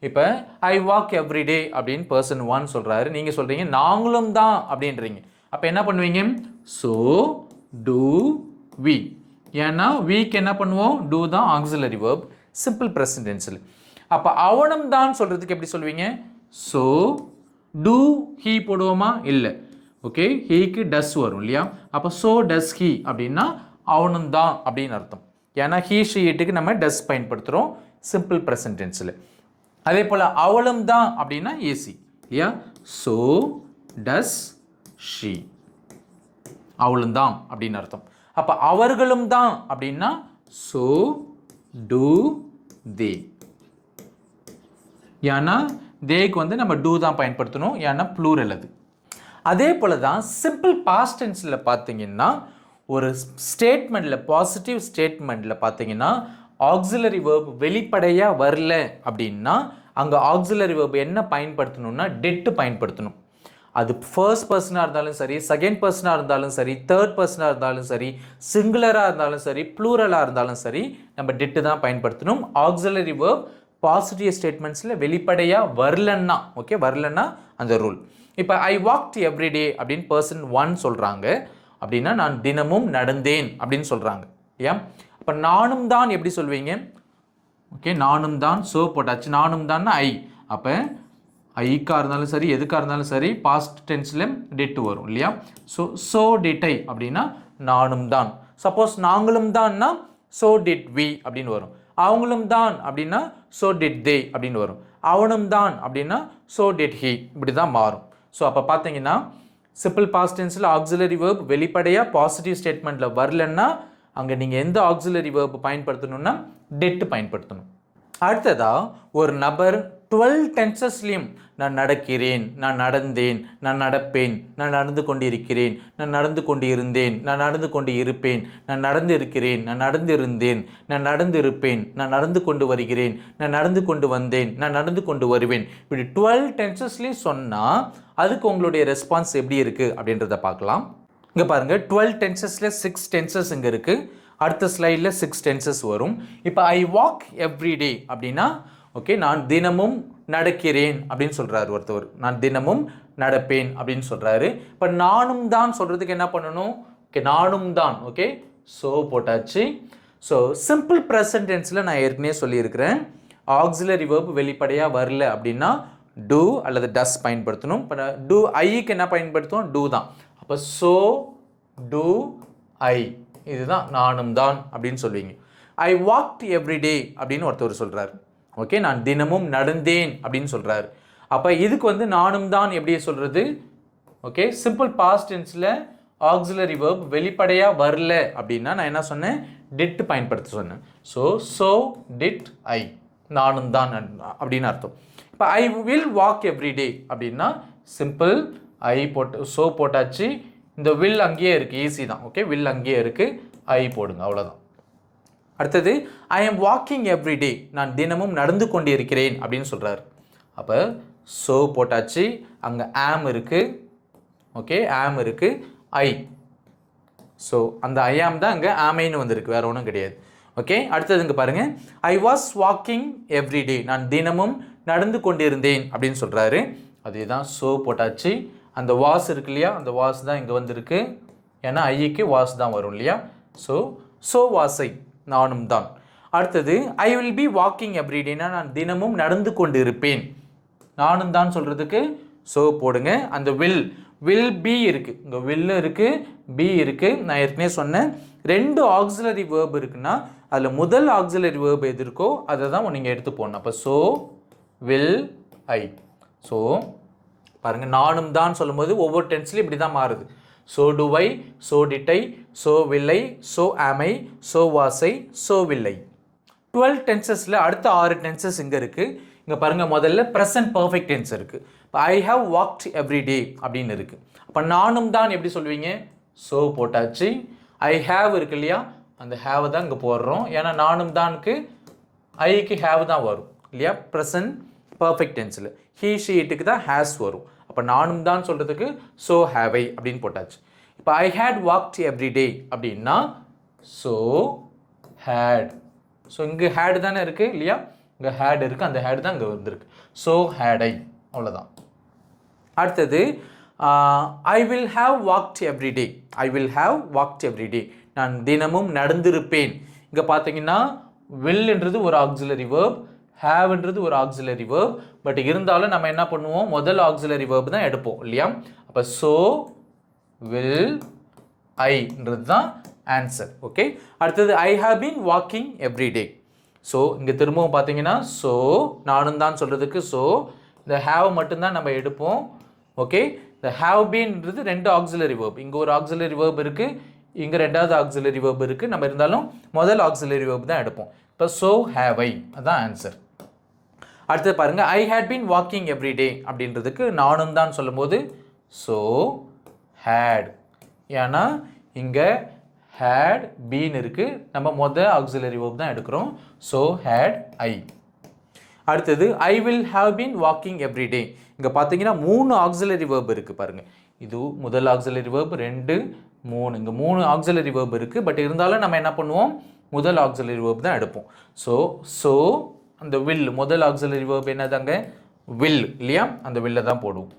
இப்போ ஐ வாக் எவ்ரிடே அப்படின்னு பர்சன் 1 சொல்கிறாரு. நீங்கள் சொல்கிறீங்க நாங்களும் தான் அப்படின்றீங்க. அப்போ என்ன பண்ணுவீங்க? So do we. ஏன்னா வீக்கு என்ன பண்ணுவோம்? டூ தான் ஆக்சிலரி வேர்ப் சிம்பிள் ப்ரெசன்ட் டென்ஸில். அப்போ அவனும் தான் சொல்கிறதுக்கு எப்படி சொல்லுவீங்க? ஸோ டூ ஹீ போடுவோமா? இல்லை. ஓகே, ஹீக்கு டஸ் வரும் இல்லையா? அப்போ ஸோ டஸ் ஹீ அப்படின்னா அவனும் தான் அப்படின்னு அர்த்தம். ஏன்னா ஹீ ஷீ இட்டுக்கு நம்ம டஸ் பயன்படுத்துகிறோம் சிம்பிள் ப்ரெசன்ட் டென்ஸில். அதே போல் அவளும் தான் அப்படின்னா ஏசி இல்லையா? ஸோ டஸ் ஷீ, அவளும் தான் அப்படின்னு அர்த்தம். அப்போ அவர்களும் தான் அப்படின்னா ஸோ டு தே. ஏன்னா தேக்கு வந்து நம்ம டூ தான் பயன்படுத்தணும், ஏன்னா ப்ளூரல் அது. அதே போல் தான் சிம்பிள் பாஸ்ட் டென்ஸில் பார்த்தீங்கன்னா ஒரு ஸ்டேட்மெண்ட்டில், பாசிட்டிவ் ஸ்டேட்மெண்ட்டில் பார்த்தீங்கன்னா ஆக்சிலரி வேர்ப் வெளிப்படையாக வரல அப்படின்னா அங்கே ஆக்சிலரி வேர்ப் என்ன பயன்படுத்தணும்னா டெட்டு பயன்படுத்தணும். அது ஃபர்ஸ்ட் பர்சனாக இருந்தாலும் சரி, செகண்ட் பர்சனாக இருந்தாலும் சரி, தேர்ட் பர்சனாக இருந்தாலும் சரி, சிங்குலராக இருந்தாலும் சரி, ப்ளூரலாக இருந்தாலும் சரி, நம்ம டெட்டு தான் பயன்படுத்தணும். ஆக்சிலரி வேர்ப் பாசிட்டிவ் ஸ்டேட்மெண்ட்ஸில் வெளிப்படையாக வரலன்னா, ஓகே, வரலன்னா அந்த ரூல். இப்போ ஐ வாக்ட் எவ்ரிடே அப்படின்னு பர்சன் 1 சொல்கிறாங்க அப்படின்னா நான் தினமும் நடந்தேன் அப்படின்னு சொல்கிறாங்க. ஏன்? அப்போ நானும் தான் எப்படி சொல்வீங்க? ஓகே, நானும் தான் ஸோ போட்டாச்சு. நானும் தான் ஐ. அப்போ ஐக்காக இருந்தாலும் சரி, எதுக்காக இருந்தாலும் சரி, பாஸ்ட் டென்ஸில் டெட்டு வரும் இல்லையா? ஸோ டிட் ஐ அப்படின்னா நானும் தான். சப்போஸ் நாங்களும் தான்னா ஸோ டிட் வி அப்படின்னு வரும். அவங்களும் தான் அப்படின்னா ஸோ டிட் தே அப்படின்னு வரும். அவனும் தான் அப்படின்னா ஸோ டிட் ஹி, இப்படி தான் மாறும். ஸோ அப்போ பார்த்தீங்கன்னா சிம்பிள் பாஸ்ட் டென்ஸில் ஆக்சிலரி வேர்ப் வெளிப்படையாக பாசிட்டிவ் ஸ்டேட்மெண்ட்டில் வரலன்னா அங்கே நீங்கள் எந்த ஆக்சிலரி வேர்ப் பயன்படுத்தணும்னா டெட்டு பயன்படுத்தணும். அடுத்ததாக ஒரு நபர் 12 டென்சஸ்லையும் நான் நடக்கிறேன், நான் நடந்தேன், நான் நடப்பேன், நான் நடந்து கொண்டிருக்கிறேன், நான் நடந்து கொண்டு இருந்தேன், நான் நடந்து கொண்டு இருப்பேன், நான் நடந்து இருக்கிறேன், நான் நடந்து இருந்தேன், நான் நடந்து இருப்பேன், நான் நடந்து கொண்டு வருகிறேன், நான் நடந்து கொண்டு வந்தேன், நான் நடந்து கொண்டு வருவேன். இப்படி 12 டென்சஸ்லையும் சொன்னால் அதுக்கு உங்களுடைய ரெஸ்பான்ஸ் எப்படி இருக்குது அப்படின்றத பார்க்கலாம். இங்கே பாருங்கள், 12 டென்சஸில் 6 டென்சஸ் இங்கே இருக்குது. அடுத்த ஸ்லைடில் 6 டென்சஸ் வரும். இப்போ ஐ வாக் எவ்ரிடே அப்படின்னா ஓகே, நான் தினமும் நடக்கிறேன் அப்படின்னு சொல்கிறாரு ஒருத்தவர். நான் தினமும் நடப்பேன் அப்படின்னு சொல்கிறாரு. இப்போ நானும் தான் சொல்கிறதுக்கு என்ன பண்ணணும்? ஓகே, நானும் தான். ஓகே, ஸோ போட்டாச்சு. ஸோ சிம்பிள் ப்ரெசன்ட் டென்ஸில் நான் ஏற்கனவே சொல்லியிருக்கிறேன், ஆக்சிலரி வேர்ப் வெளிப்படையாக வரல அப்படின்னா டூ அல்லது டஸ் பயன்படுத்தணும். இப்போ டூ ஐக்கு என்ன பயன்படுத்தும்? டூ தான். அப்போ ஸோ டூ ஐ, இதுதான் நானும் தான் அப்படின்னு சொல்லுவீங்க. ஐ வாக்ட் எவ்ரிடே அப்படின்னு ஒருத்தவர் சொல்கிறார். ஓகே, நான் தினமும் நடந்தேன் அப்படின்னு சொல்கிறாரு. அப்போ இதுக்கு வந்து நானும் தான் எப்படி சொல்கிறது? ஓகே, சிம்பிள் பாஸ்ட் டென்ஸில் ஆக்சிலரி வேர்ப் வெளிப்படையாக வரல அப்படின்னா நான் என்ன சொன்னேன்? டிட் பயன்படுத்த சொன்னேன். ஸோ டிட் ஐ, நானும் தான் அப்படின்னு அர்த்தம். இப்போ ஐ வில் வாக் எவ்ரிடே அப்படின்னா சிம்பிள் ஐ போட்டு ஸோ போட்டாச்சு. இந்த வில் அங்கேயே இருக்குது, ஈஸி தான். ஓகே, வில் அங்கேயே இருக்குது, ஐ போடுங்க, அவ்வளோதான். அடுத்தது ஐ எம் வாக்கிங் எவ்ரிடே, நான் தினமும் நடந்து கொண்டு இருக்கிறேன் அப்படின்னு சொல்கிறார். அப்போ ஸோ போட்டாச்சு, அங்கே ஆம் இருக்குது. ஓகே, ஆம் இருக்குது, ஐ. ஸோ அந்த ஐ ஆம் தான் அங்கே ஆமைன்னு வந்திருக்கு, வேறு ஒன்றும் கிடையாது. ஓகே, அடுத்தது இங்கே பாருங்கள், ஐ வாஸ் வாக்கிங் எவ்ரிடே, நான் தினமும் நடந்து கொண்டிருந்தேன் அப்படின்னு சொல்கிறாரு. அதே தான் ஸோ போட்டாச்சு. அந்த வாஸ் இருக்கு இல்லையா, அந்த வாஸ் தான் இங்கே வந்திருக்கு, ஏன்னா ஐக்கு வாஸ் தான் வரும் இல்லையா? ஸோ வாஸ் ஐ, நானும் தான். அடுத்தது ஐ வில் பி வாக்கிங் எவ்ரிடேனா நான் தினமும் நடந்து கொண்டு இருப்பேன். நானும் தான் சொல்கிறதுக்கு ஸோ போடுங்க. அந்த வில் பி இருக்குது, இங்கே வில் இருக்குது, பி இருக்குது. நான் ஏற்கனவே சொன்னேன், 2 ஆக்சிலரி வேர்ப் இருக்குன்னா அதில் முதல் ஆக்சிலரி வேர்ப் எது இருக்கோ அதை தான் நீங்கள் எடுத்து போடணும். அப்போ ஸோ வில் ஐ. ஸோ பாருங்கள், நானும் தான் சொல்லும்போது ஒவ்வொரு டென்ஸ்லையும் இப்படி தான் மாறுது. So do I, so did I, so will I, so am I, so was I, so will I. 12 டென்சஸில் அடுத்த 6 டென்சஸ் இங்கே இருக்குது. இங்கே பாருங்கள், முதல்ல ப்ரெசன்ட் பர்ஃபெக்ட் டென்ஸ் இருக்குது. இப்போ I have walked every day அப்படின்னு இருக்குது. அப்போ நானும் தான் எப்படி சொல்லுவீங்க? ஸோ போட்டாச்சு. ஐ ஹேவ் இருக்கு இல்லையா, அந்த ஹேவை தான் இங்கே போடுறோம். ஏன்னா நானும் தானுக்கு ஐக்கு ஹேவ் தான் வரும் இல்லையா, ப்ரெசன்ட் பர்ஃபெக்ட் டென்ஸில். ஹீ ஷீ இட்டுக்கு தான் ஹேஸ் வரும். அப்போ நானும் தான் சொல்கிறதுக்கு ஸோ ஹேவ் ஐ அப்படின்னு போட்டாச்சு. இப்போ ஐ ஹேட் வாக்ட் எவ்ரி டே அப்படின்னா ஸோ ஹேட். ஸோ இங்கே ஹேடு தானே இருக்குது இல்லையா, இங்கே ஹேட் இருக்குது, அந்த ஹேடு தான் இங்கே வந்துருக்கு. ஸோ ஹேட் ஐ, அவ்வளோதான். அடுத்தது I will have walked every day. I will have walked every டே, நான் தினமும் நடந்திருப்பேன். இங்கே பார்த்தீங்கன்னா வில்ன்றது ஒரு ஆக்சிலரி வேர்ப், ஹேவ்ன்றது ஒரு ஆக்சிலரி வேர்ப். பட் இருந்தாலும் நம்ம என்ன பண்ணுவோம், முதல் ஆக்சிலரி வேர்ப் தான் எடுப்போம் இல்லையா. அப்போ ஸோ வில் ஐன்றது தான் ஆன்சர். ஓகே, அடுத்தது I have been walking every day. So இங்கே திரும்பவும் பார்த்தீங்கன்னா ஸோ நானும் தான் சொல்கிறதுக்கு ஸோ இந்த ஹேவ் மட்டும்தான் நம்ம எடுப்போம். ஓகே, இந்த ஹேவ் பீன்றது 2 ஆக்சிலரி வேர்ப். இங்கே ஒரு ஆக்சிலரி வேர்ப் இருக்குது, இங்கே 2வது ஆக்சிலரி வேர்ப் இருக்குது. நம்ம இருந்தாலும் முதல் ஆக்சிலரி வேர்ப் தான் எடுப்போம். இப்போ ஸோ ஹேவ் ஐ, அதுதான் ஆன்சர். அடுத்தது பாருங்கள், I had been walking every day அப்படின்றதுக்கு நானும் தான் சொல்லும்போது ஸோ ஹேட். ஏன்னா இங்கே ஹேட் பீன் இருக்குது, நம்ம முதல் ஆக்சிலரி வேர்ப் தான் எடுக்கிறோம். ஸோ ஹேட் ஐ. அடுத்தது I will have been walking every டே. இங்கே பார்த்தீங்கன்னா 3 ஆக்சிலரி வேர்ப் இருக்குது பாருங்கள். இது முதல் ஆக்சிலரி வேர்ப், 2, 3. இங்கே 3 ஆக்சிலரி வேர்ப் இருக்குது. பட் இருந்தாலும் நம்ம என்ன பண்ணுவோம், முதல் ஆக்சிலரி வேர்ப் தான் எடுப்போம். ஸோ அந்த வில் முதல் ஆக்சிலரி வேர்ப் என்னதாங்க, வில் இல்லையா, அந்த வில்லை தான் போடுவோம்.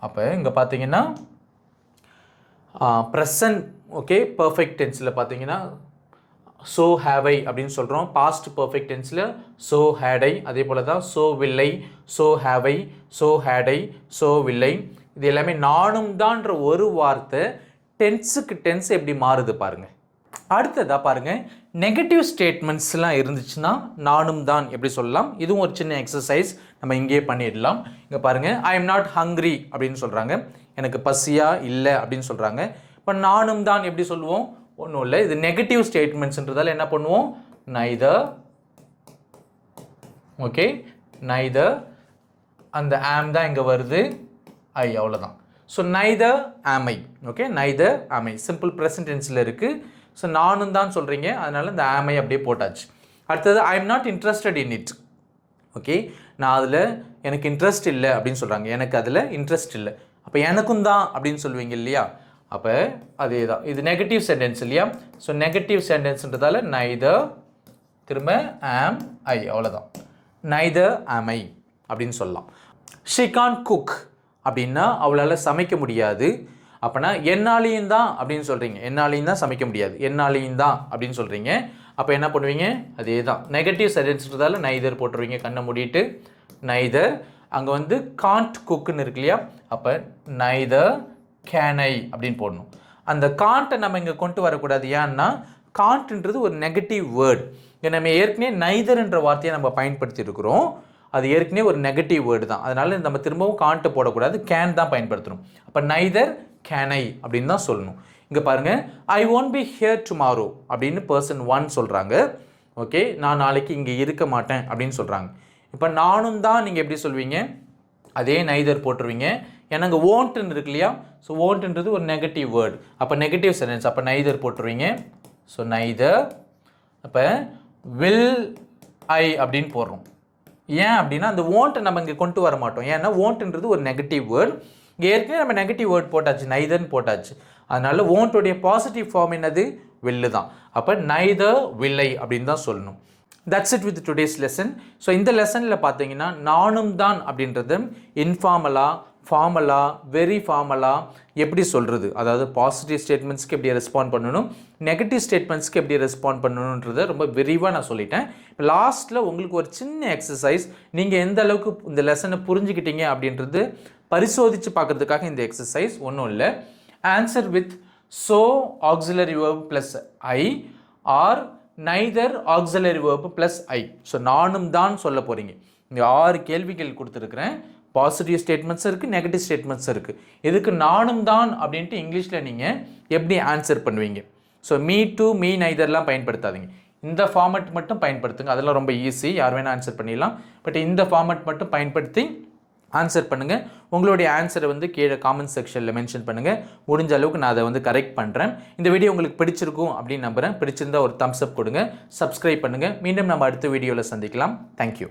அப்போ இங்கே பார்த்தீங்கன்னா ப்ரெசன்ட் ஓகே பர்ஃபெக்ட் டென்ஸில் பார்த்தீங்கன்னா ஸோ ஹேவ் ஐ அப்படின்னு சொல்கிறோம். பாஸ்ட் பர்ஃபெக்ட் டென்ஸில் ஸோ ஹேட் ஐ. அதே போல் தான் so will I, so have I, so had I, so will I. இது எல்லாமே நானும் தான்ற ஒரு வார்த்தை டென்ஸுக்கு டென்ஸ் எப்படி மாறுது பாருங்கள். அடுத்ததாக பாருங்கள், நெகட்டிவ் ஸ்டேட்மெண்ட்ஸ்லாம் இருந்துச்சுன்னா நானும் தான் எப்படி சொல்லலாம். இதுவும் ஒரு சின்ன எக்ஸசைஸ் நம்ம இங்கேயே பண்ணிடலாம். இங்கே பாருங்கள், ஐ எம் நாட் ஹங்க்ரி அப்படின்னு சொல்கிறாங்க, எனக்கு பசியாக இல்லை அப்படின்னு சொல்கிறாங்க. இப்போ நானும் தான் எப்படி சொல்லுவோம், ஒன்றும் இல்லை, இது நெகட்டிவ் ஸ்டேட்மெண்ட்ஸ்ன்றதால என்ன பண்ணுவோம், நைதர். ஓகே, நைதர், அந்த ஆம் தான் இங்கே வருது, ஐ, அவ்வளோதான். ஸோ நைதர் ஆம் ஐ. ஓகே, நைதர் ஆம் ஐ சிம்பிள் ப்ரெசன்ட் டென்ஸில் இருக்குது. ஸோ நானும் தான் சொல்கிறீங்க, அதனால் இந்த ஆம் ஐ அப்படியே போட்டாச்சு. அடுத்தது ஐ am not interested in it. Okay, நான் அதில் எனக்கு இன்ட்ரெஸ்ட் இல்லை அப்படின்னு சொல்கிறாங்க, எனக்கு அதில் இன்ட்ரெஸ்ட் இல்லை. அப்போ எனக்கும் தான் அப்படின்னு சொல்லுவீங்க இல்லையா, அப்போ அதே தான், இது நெகட்டிவ் சென்டென்ஸ் இல்லையா. ஸோ நெகட்டிவ் சென்டென்ஸ்ன்றதால நைதர், திரும்ப ஆம் ஐ, அவ்வளோதான். நைதர் ஆம் ஐ அப்படின்னு சொல்லலாம். ஷி கான் குக் அப்படின்னா அவளால் சமைக்க முடியாது. அப்போனா என்னாலையும் தான் அப்படின்னு சொல்கிறீங்க, என்னாலையும் தான் சமைக்க முடியாது, என்னாலையும் தான் அப்படின்னு சொல்கிறீங்க. அப்போ என்ன பண்ணுவீங்க, அதே தான் நெகட்டிவ் சென்டென்ஸ்ன்றதால நைதர் போட்டுருவீங்க, கண்ணை மூடிட்டு நைதர். அங்கே வந்து காண்ட் குக்குன்னு இருக்கு இல்லையா, அப்போ நைதர் கேன் ஐ அப்படின்னு போடணும். அந்த காண்ட்டை நம்ம இங்கே கொண்டு வரக்கூடாது. ஏன்னா காண்ட்ன்றது ஒரு நெகட்டிவ் வேர்டு. இங்கே நம்ம ஏற்கனவே நைதர்ன்ற வார்த்தையை நம்ம பயன்படுத்தி இருக்கிறோம், அது ஏற்கனவே ஒரு நெகட்டிவ் வேர்டு தான். அதனால் நம்ம திரும்பவும் காண்ட்டை போடக்கூடாது, கேன் தான் பயன்படுத்தணும். அப்போ நைதர் கேன் ஐ அப்படின்னு தான் சொல்லணும். இங்கே பாருங்கள், ஐ ஒன்ட் பி ஹியர் டுமாரோ அப்படின்னு பர்சன் 1 சொல்கிறாங்க. ஓகே, நான் நாளைக்கு இங்கே இருக்க மாட்டேன் அப்படின்னு சொல்கிறாங்க. இப்போ நானும் தான் நீங்கள் எப்படி சொல்வீங்க, அதே நைதர் போட்டுருவீங்க. ஏன்னா இங்கே ஓன்ட்டுன்னு இருக்கு இல்லையா, ஸோ ஓன்ட்டுன்றது ஒரு நெகட்டிவ் வேர்டு, அப்போ நெகட்டிவ் சென்டென்ஸ், அப்போ நைதர் போட்டுருவீங்க. So neither. அப்போ வில் ஐ அப்படின்னு போடுறோம். ஏன் அப்படின்னா அந்த ஓன்ட்டை நம்ம இங்கே கொண்டு வர மாட்டோம். ஏன்னா ஓன்ட்டுன்றது ஒரு நெகட்டிவ் வேர்டு. இங்கே ஏற்கனவே நம்ம நெகட்டிவ் வேர்ட் போட்டாச்சு, நைதர்னு போட்டாச்சு. அதனால ஓன்ட்டுடைய பாசிட்டிவ் ஃபார்ம் என்னது, வில்லு தான். அப்போ நைதர் வில் ஐ அப்படின்னு தான் சொல்லணும். That's it with today's lesson. So இந்த லெசனில் பார்த்தீங்கன்னா நானும் தான் அப்படின்றது இன்ஃபார்மலாக, ஃபார்மலாக, வெரி ஃபார்மலாக எப்படி சொல்கிறது, அதாவது பாசிட்டிவ் ஸ்டேட்மெண்ட்ஸ்க்கு எப்படி ரெஸ்பாண்ட் பண்ணணும், நெகட்டிவ் ஸ்டேட்மெண்ட்ஸ்க்கு எப்படி ரெஸ்பாண்ட் பண்ணணுன்றதை ரொம்ப விரிவாக நான் சொல்லிட்டேன். இப்போ லாஸ்ட்டில் உங்களுக்கு ஒரு சின்ன எக்ஸசைஸ், நீங்கள் எந்த அளவுக்கு இந்த லெசனை புரிஞ்சுக்கிட்டீங்க அப்படின்றது பரிசோதித்து பார்க்குறதுக்காக இந்த எக்ஸசைஸ். ஒன்றும் இல்லை, answer with so auxiliary verb plus I or neither auxiliary verb plus I. So நானும் தான் சொல்ல போகிறீங்க. இங்கே 6 கேள்விகள் கொடுத்துருக்குறேன். பாசிட்டிவ் ஸ்டேட்மெண்ட்ஸ் இருக்குது, நெகட்டிவ் ஸ்டேட்மெண்ட்ஸ் இருக்குது. இதுக்கு நானும் தான் அப்படின்ட்டு இங்கிலீஷில் நீங்கள் எப்படி ஆன்சர் பண்ணுவீங்க? ஸோ மீ டூ, மீ நைதர்லாம் பயன்படுத்தாதீங்க. இந்த ஃபார்மட் மட்டும் பயன்படுத்துங்க. அதெல்லாம் ரொம்ப ஈஸி, யார் வேணால் ஆன்சர் பண்ணிடலாம். பட் இந்த ஃபார்மட் மட்டும் பயன்படுத்தி ஆன்சர் பண்ணுங்கள். உங்களுடைய ஆன்சரை வந்து கீழே காமெண்ட் செக்ஷனில் மென்ஷன் பண்ணுங்கள். முடிஞ்ச அளவுக்கு நான் அதை வந்து கரெக்ட் பண்ணுறேன். இந்த வீடியோ உங்களுக்கு பிடிச்சிருக்கும் அப்படின்னு நம்புகிறேன். பிடிச்சிருந்தா ஒரு தம்ஸ் அப் கொடுங்க, சப்ஸ்கிரைப் பண்ணுங்கள். மீண்டும் நம்ம அடுத்த வீடியோவில் சந்திக்கலாம். தேங்க்யூ.